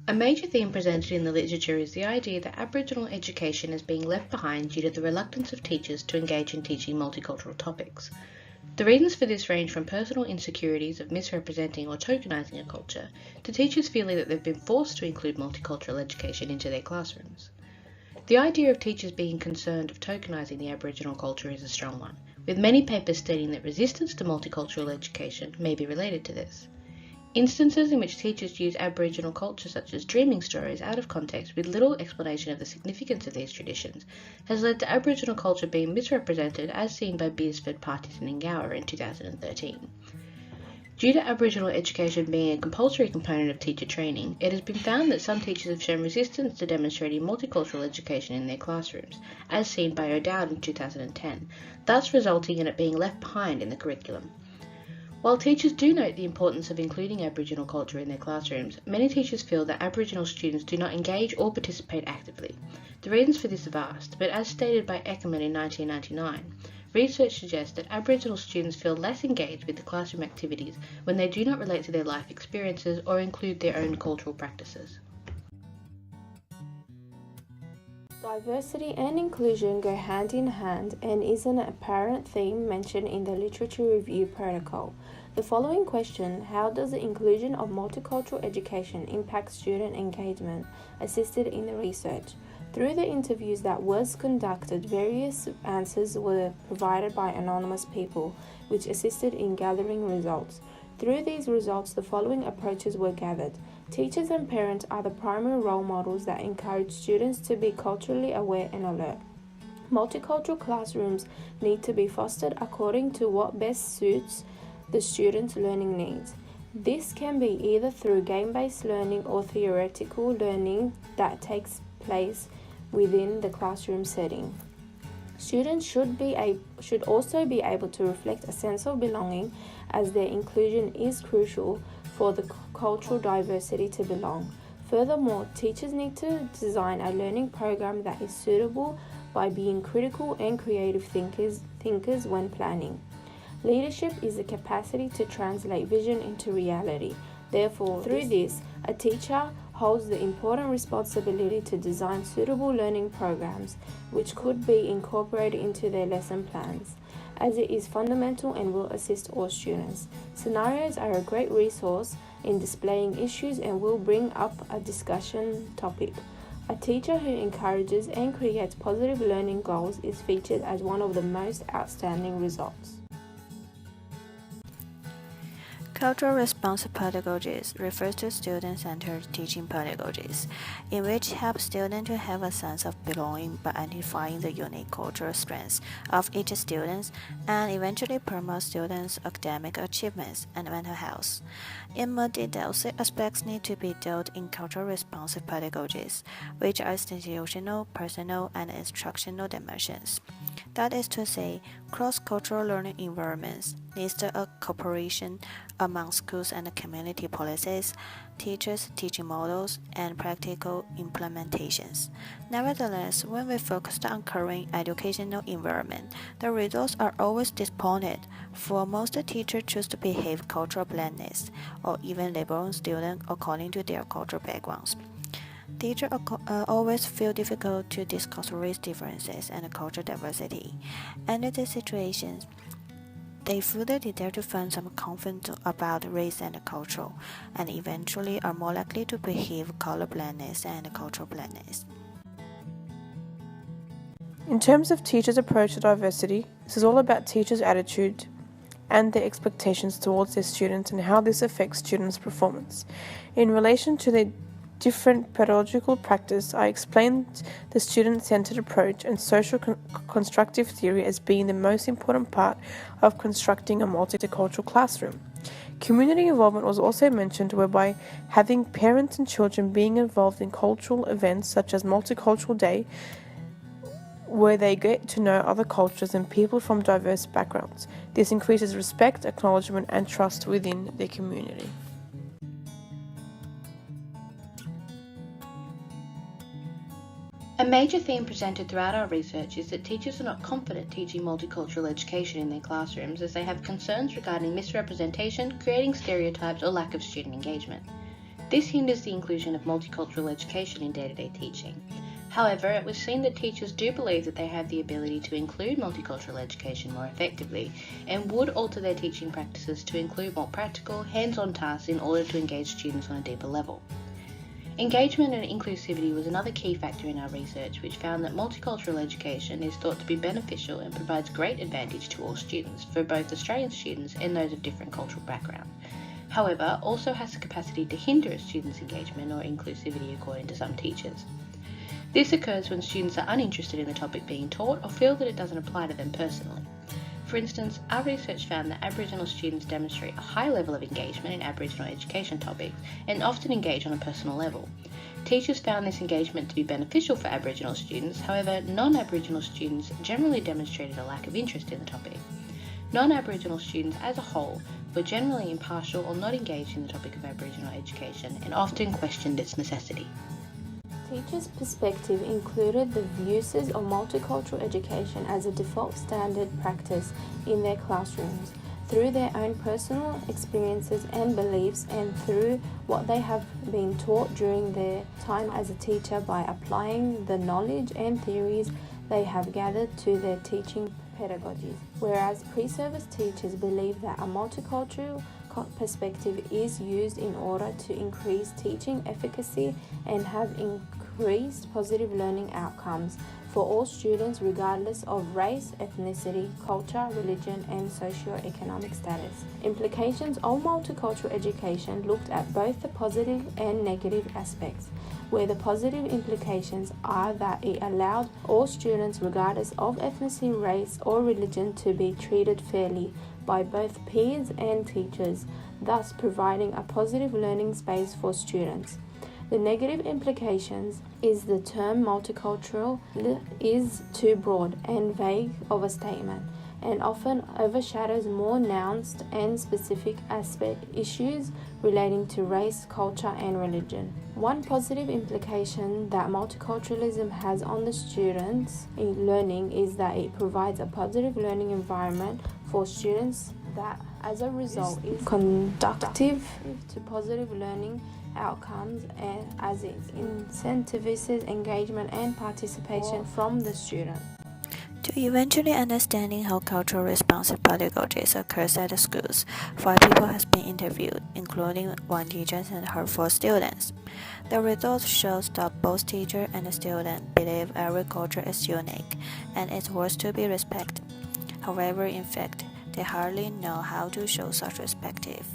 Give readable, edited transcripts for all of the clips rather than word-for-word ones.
A major theme presented in the literature is the idea that Aboriginal education is being left behind due to the reluctance of teachers to engage in teaching multicultural topics. The reasons for this range from personal insecurities of misrepresenting or tokenising a culture to teachers feeling that they've been forced to include multicultural education into their classrooms. The idea of teachers being concerned of tokenising the Aboriginal culture is a strong one, with many papers stating that resistance to multicultural education may be related to this. Instances in which teachers use Aboriginal culture such as dreaming stories out of context with little explanation of the significance of these traditions has led to Aboriginal culture being misrepresented as seen by Beresford, Partington and Gower in 2013. Due to Aboriginal education being a compulsory component of teacher training, it has been found that some teachers have shown resistance to demonstrating multicultural education in their classrooms, as seen by O'Dowd in 2010, thus resulting in it being left behind in the curriculum. While teachers do note the importance of including Aboriginal culture in their classrooms, many teachers feel that Aboriginal students do not engage or participate actively. The reasons for this are vast, but as stated by Eckermann in 1999, research suggests that Aboriginal students feel less engaged with the classroom activities when they do not relate to their life experiences or include their own cultural practices. Diversity and inclusion go hand in hand and is an apparent theme mentioned in the Literature Review Protocol. The following question, how does the inclusion of multicultural education impact student engagement, assisted in the research? Through the interviews that was conducted, various answers were provided by anonymous people, which assisted in gathering results. Through these results, the following approaches were gathered. Teachers and parents are the primary role models that encourage students to be culturally aware and alert. Multicultural classrooms need to be fostered according to what best suits the students' learning needs. This can be either through game-based learning or theoretical learning that takes place within the classroom setting. Students should also be able to reflect a sense of belonging, as their inclusion is crucial for the cultural diversity to belong. Furthermore, teachers need to design a learning program that is suitable by being critical and creative thinkers when planning. Leadership is the capacity to translate vision into reality. Therefore, through this, a teacher holds the important responsibility to design suitable learning programs which could be incorporated into their lesson plans, as it is fundamental and will assist all students. Scenarios are a great resource in displaying issues and will bring up a discussion topic. A teacher who encourages and creates positive learning goals is featured as one of the most outstanding results. Cultural responsive pedagogies refers to student-centered teaching pedagogies, in which help students to have a sense of belonging by identifying the unique cultural strengths of each student and eventually promote students' academic achievements and mental health. In more detail, aspects need to be dealt in cultural responsive pedagogies, which are institutional, personal, and instructional dimensions. That is to say, cross-cultural learning environments needs a cooperation among schools and community policies, teachers, teaching models, and practical implementations. Nevertheless, when we focus on current educational environment, the results are always disappointed, for most teachers choose to behave cultural blindness, or even label students according to their cultural backgrounds. Teachers always feel difficult to discuss race differences and cultural diversity. Under these situations, they feel that they dare to find some conflict about race and culture, and eventually are more likely to behave color blindness and cultural blindness. In terms of teachers' approach to diversity, this is all about teachers' attitude and their expectations towards their students and how this affects students' performance. In relation to their different pedagogical practice, I explained the student-centered approach and social constructive theory as being the most important part of constructing a multicultural classroom. Community involvement was also mentioned, whereby having parents and children being involved in cultural events such as Multicultural Day, where they get to know other cultures and people from diverse backgrounds. This increases respect, acknowledgement, and trust within their community. A major theme presented throughout our research is that teachers are not confident teaching multicultural education in their classrooms, as they have concerns regarding misrepresentation, creating stereotypes, or lack of student engagement. This hinders the inclusion of multicultural education in day-to-day teaching. However, it was seen that teachers do believe that they have the ability to include multicultural education more effectively and would alter their teaching practices to include more practical, hands-on tasks in order to engage students on a deeper level. Engagement and inclusivity was another key factor in our research, which found that multicultural education is thought to be beneficial and provides great advantage to all students, for both Australian students and those of different cultural backgrounds. However, also has the capacity to hinder a student's engagement or inclusivity according to some teachers. This occurs when students are uninterested in the topic being taught or feel that it doesn't apply to them personally. For instance, our research found that Aboriginal students demonstrate a high level of engagement in Aboriginal education topics and often engage on a personal level. Teachers found this engagement to be beneficial for Aboriginal students, however, non-Aboriginal students generally demonstrated a lack of interest in the topic. Non-Aboriginal students as a whole were generally impartial or not engaged in the topic of Aboriginal education and often questioned its necessity. Teachers' perspective included the uses of multicultural education as a default standard practice in their classrooms through their own personal experiences and beliefs and through what they have been taught during their time as a teacher by applying the knowledge and theories they have gathered to their teaching pedagogies. Whereas pre-service teachers believe that a multicultural perspective is used in order to increase teaching efficacy and have increased positive learning outcomes for all students regardless of race, ethnicity, culture, religion, and socio-economic status. Implications of multicultural education looked at both the positive and negative aspects, where the positive implications are that it allowed all students regardless of ethnicity, race, or religion to be treated fairly by both peers and teachers, thus providing a positive learning space for students. The negative implications is the term multicultural is too broad and vague of a statement and often overshadows more nuanced and specific aspect issues relating to race, culture, and religion. One positive implication that multiculturalism has on the students' learning is that it provides a positive learning environment for students that, as a result, is conducive to positive learning outcomes and as it incentivizes engagement and participation from the student. To eventually understanding how cultural responsive pedagogies occurs at the schools, 5 people has been interviewed, including 1 teacher and her 4 students. The results shows that both teacher and the student believe every culture is unique and is worth to be respected. However, in fact, they hardly know how to show such perspective.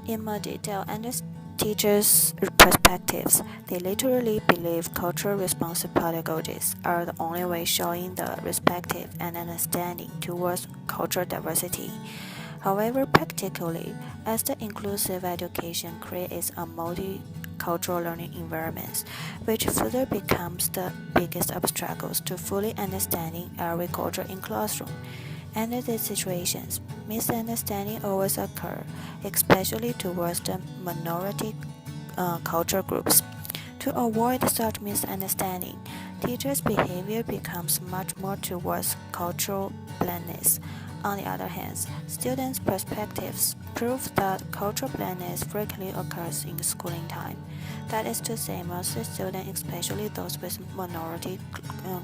In more detail, understand teachers' perspectives, they literally believe cultural responsive pedagogies are the only way showing the respective and understanding towards cultural diversity. However, practically, as the inclusive education creates a multicultural learning environment, which further becomes the biggest obstacles to fully understanding every culture in classroom. Under these situations, misunderstanding always occur, especially towards the minority culture groups. To avoid such misunderstanding, teachers' behavior becomes much more towards cultural blindness. On the other hand, students' perspectives prove that cultural blindness frequently occurs in schooling time. That is to say, most students, especially those with minority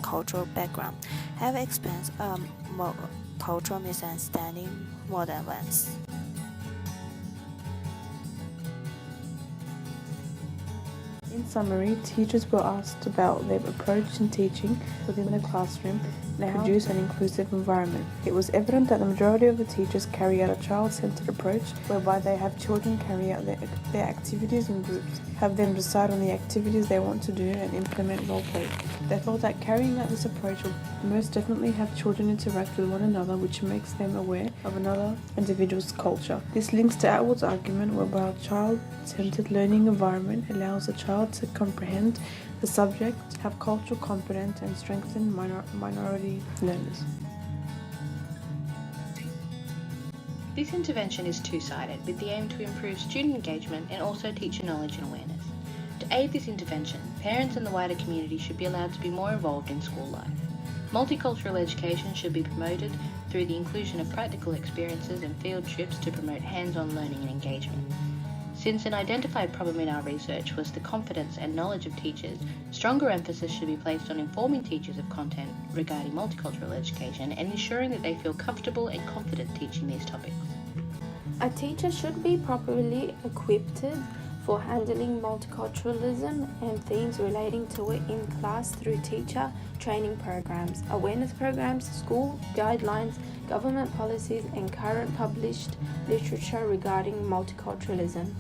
cultural background, have experienced cultural misunderstanding more than once. In summary, teachers were asked about their approach in teaching within the classroom and how to produce an inclusive environment. It was evident that the majority of the teachers carry out a child-centered approach whereby they have children carry out their activities in groups, have them decide on the activities they want to do and implement role play. They thought that carrying out this approach will most definitely have children interact with one another, which makes them aware of another individual's culture. This links to Atwood's argument whereby a child-centered learning environment allows a child to comprehend the subject, have cultural competence, and strengthen minority learners. This intervention is two-sided, with the aim to improve student engagement and also teacher knowledge and awareness. To aid this intervention, parents and the wider community should be allowed to be more involved in school life. Multicultural education should be promoted through the inclusion of practical experiences and field trips to promote hands-on learning and engagement. Since an identified problem in our research was the confidence and knowledge of teachers, stronger emphasis should be placed on informing teachers of content regarding multicultural education and ensuring that they feel comfortable and confident teaching these topics. A teacher should be properly equipped for handling multiculturalism and themes relating to it in class through teacher training programs, awareness programs, school guidelines, government policies, and current published literature regarding multiculturalism.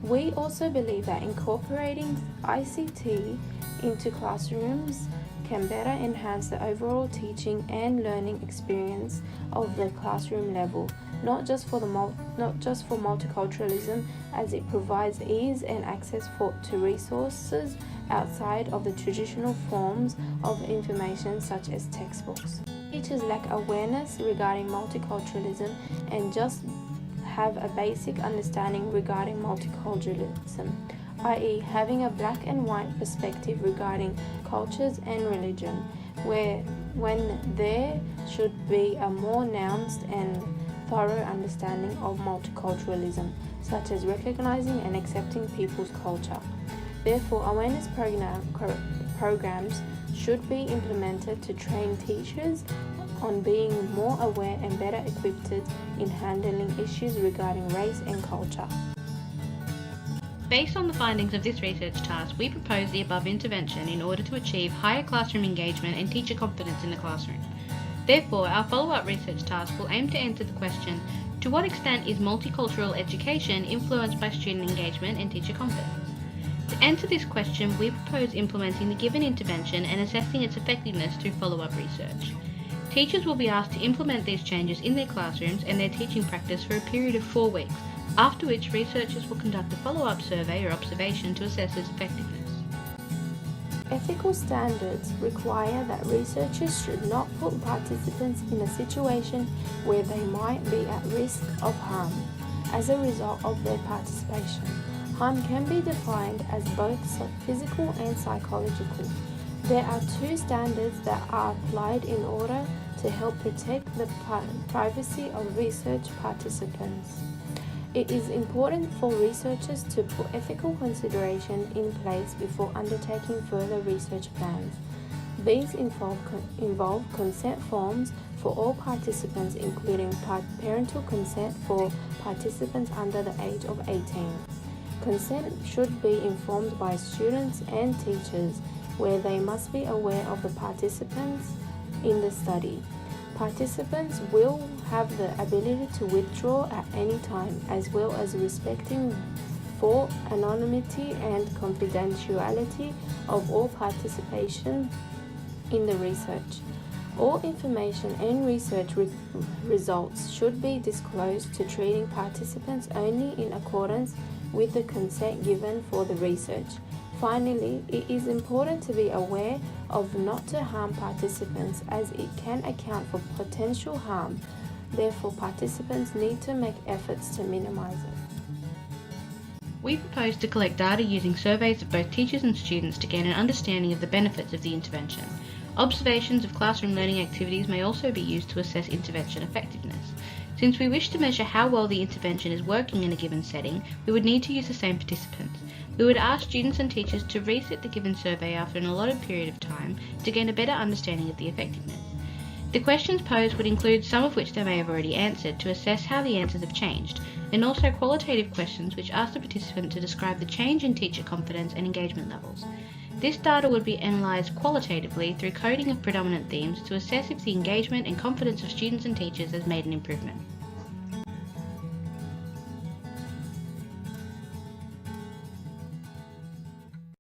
We also believe that incorporating ICT into classrooms can better enhance the overall teaching and learning experience of the classroom level, not just for multiculturalism, as it provides ease and access to resources outside of the traditional forms of information such as textbooks. Teachers lack awareness regarding multiculturalism and just have a basic understanding regarding multiculturalism, i.e. having a black and white perspective regarding cultures and religion, when there should be a more nuanced and thorough understanding of multiculturalism, such as recognizing and accepting people's culture. Therefore, awareness programs should be implemented to train teachers on being more aware and better equipped in handling issues regarding race and culture. Based on the findings of this research task, we propose the above intervention in order to achieve higher classroom engagement and teacher confidence in the classroom. Therefore, our follow-up research task will aim to answer the question, to what extent is multicultural education influenced by student engagement and teacher confidence? To answer this question, we propose implementing the given intervention and assessing its effectiveness through follow-up research. Teachers will be asked to implement these changes in their classrooms and their teaching practice for a period of 4 weeks, after which researchers will conduct a follow-up survey or observation to assess its effectiveness. Ethical standards require that researchers should not put participants in a situation where they might be at risk of harm as a result of their participation. Harm can be defined as both physical and psychological. There are 2 standards that are applied in order to help protect the privacy of research participants. It is important for researchers to put ethical consideration in place before undertaking further research plans. These involve consent forms for all participants, including parental consent for participants under the age of 18. Consent should be informed by students and teachers, where they must be aware of the participants in the study. Participants will have the ability to withdraw at any time, as well as respecting for anonymity and confidentiality of all participation in the research. All information and research results should be disclosed to treating participants only in accordance with the consent given for the research. Finally, it is important to be aware of not to harm participants, as it can account for potential harm. Therefore, participants need to make efforts to minimize it. We propose to collect data using surveys of both teachers and students to gain an understanding of the benefits of the intervention. Observations of classroom learning activities may also be used to assess intervention effectiveness. Since we wish to measure how well the intervention is working in a given setting, we would need to use the same participants. We would ask students and teachers to resit the given survey after an allotted period of time to gain a better understanding of the effectiveness. The questions posed would include some of which they may have already answered to assess how the answers have changed, and also qualitative questions which ask the participant to describe the change in teacher confidence and engagement levels. This data would be analysed qualitatively through coding of predominant themes to assess if the engagement and confidence of students and teachers has made an improvement.